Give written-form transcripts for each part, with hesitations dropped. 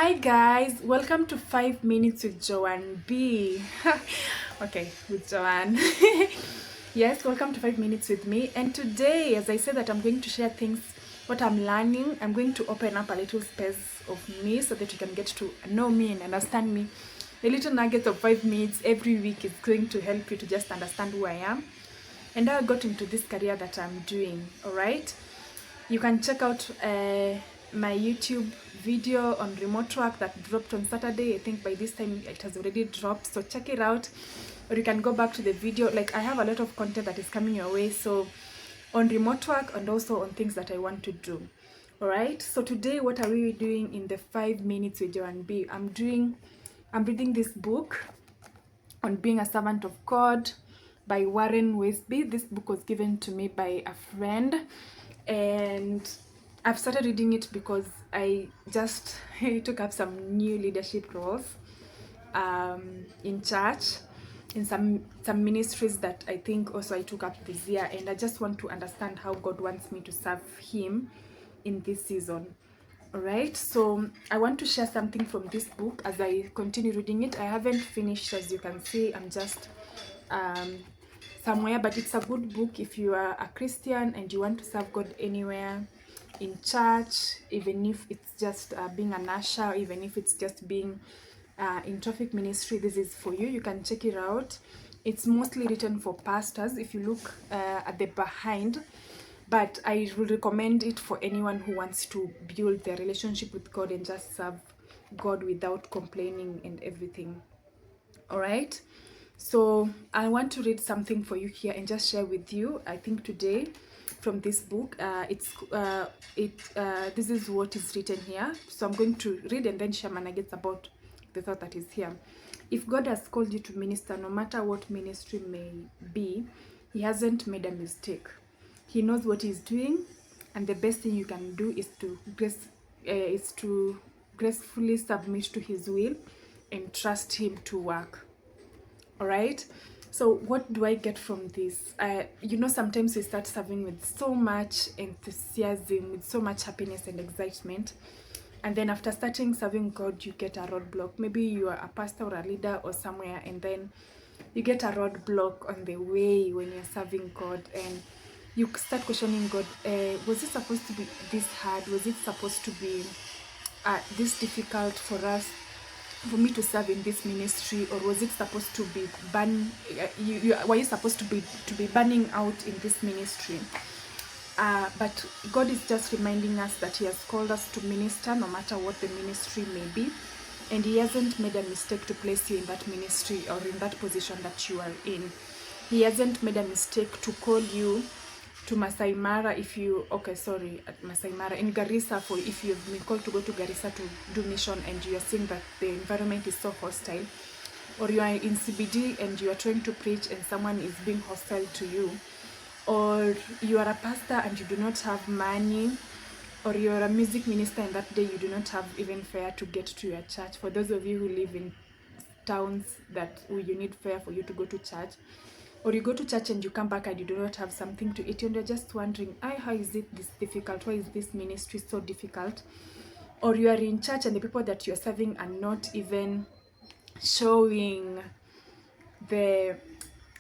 Hi guys, welcome to 5 Minutes with Joan B. Okay, with Joanne. Yes, welcome to 5 Minutes with me. And today, as I said that I'm going to share things, what I'm learning, I'm going to open up a little space of me so that you can get to know me and understand me. A little nugget of 5 minutes every week is going to help you to just understand who I am and how I got into this career that I'm doing, all right? You can check out my YouTube video on remote work that dropped on Saturday. I think by this time it has already dropped, so check it out. Or you can go back to the video. Like, I have a lot of content that is coming your way, so on remote work and also on things that I want to do. All right, so today what are we doing in the 5 minutes with Joan B? I'm reading this book on being a servant of God by Warren Westby. This book was given to me by a friend, and I've started reading it because I just took up some new leadership roles in church, in some ministries that I think also I took up this year, and I just want to understand how God wants me to serve Him in this season. All right, so I want to share something from this book as I continue reading it. I haven't finished, as you can see. I'm just somewhere, but it's a good book if you are a Christian and you want to serve God anywhere, in church, even if it's just being an usher, even if it's just being in traffic ministry. This is for you. You can check it out. It's mostly written for pastors if you look at the behind, but I will recommend it for anyone who wants to build their relationship with God and just serve God without complaining and everything. All right, so I want to read something for you here and just share with you. I think today from this book, this is what is written here. So I'm going to read and then share my nuggets about the thought that is here. If God has called you to minister, no matter what ministry may be, He hasn't made a mistake. He knows what He's doing, and the best thing you can do is to gracefully submit to His will and trust Him to work. All right, so what do I get from this? Sometimes we start serving with so much enthusiasm, with so much happiness and excitement, and then after starting serving God, you get a roadblock. Maybe you are a pastor or a leader or somewhere, and then you get a roadblock on the way when you're serving God, and you start questioning God. Was it supposed to be this hard? Was it supposed to be this difficult for me to serve in this ministry? Or was it supposed to be were you supposed to be burning out in this ministry? But God is just reminding us that He has called us to minister no matter what the ministry may be, and He hasn't made a mistake to place you in that ministry or in that position that you are in. He hasn't made a mistake to call you to Masai Mara at Masai Mara in Garissa, for if you've been called to go to Garissa to do mission and you are seeing that the environment is so hostile, or you are in CBD and you are trying to preach and someone is being hostile to you, or you are a pastor and you do not have money, or you are a music minister and that day you do not have even fare to get to your church. For those of you who live in towns that you need fare for you to go to church, or you go to church and you come back and you do not have something to eat, and you're just wondering, how is it this difficult? Why is this ministry so difficult? Or you are in church and the people that you're serving are not even showing the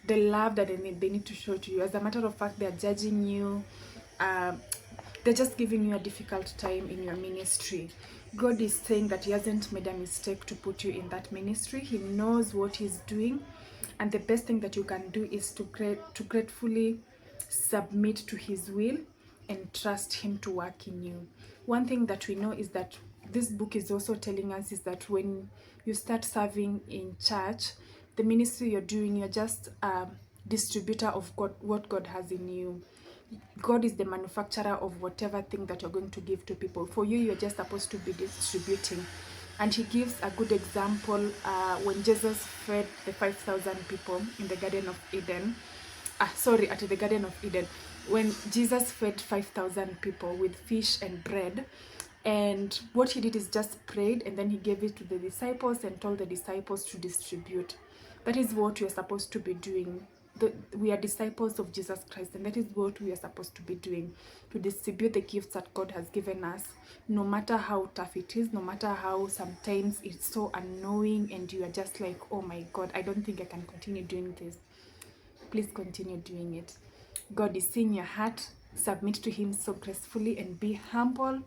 love that they need to show to you. As a matter of fact, they're judging you. They're just giving you a difficult time in your ministry. God is saying that He hasn't made a mistake to put you in that ministry. He knows what He's doing, and the best thing that you can do is to gratefully submit to His will and trust Him to work in you. One thing that we know is that this book is also telling us is that when you start serving in church, the ministry you're doing, you're just a distributor of God, what God has in you. God is the manufacturer of whatever thing that you're going to give to people. For you, you're just supposed to be distributing. And He gives a good example when Jesus fed the 5,000 people in the Garden of Eden. At the Garden of Eden. When Jesus fed 5,000 people with fish and bread, and what He did is just prayed, and then He gave it to the disciples and told the disciples to distribute. That is what you're supposed to be doing. we are disciples of Jesus Christ, and that is what we are supposed to be doing, to distribute the gifts that God has given us, no matter how tough it is, no matter how sometimes it's so annoying and you are just like, oh my God, I don't think I can continue doing this. Please continue doing it. God is seeing your heart. Submit to him so gracefully and be humble,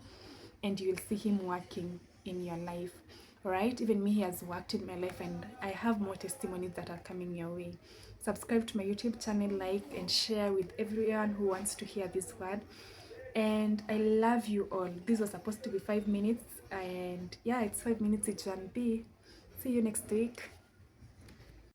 and you will see him working in your life. All right, even me, he has worked in my life, and I have more testimonies that are coming your way. Subscribe to my YouTube channel, like and share with everyone who wants to hear this word. And I love you all. This was supposed to be 5 minutes, and yeah, it's 5 minutes with Joan B. See you next week.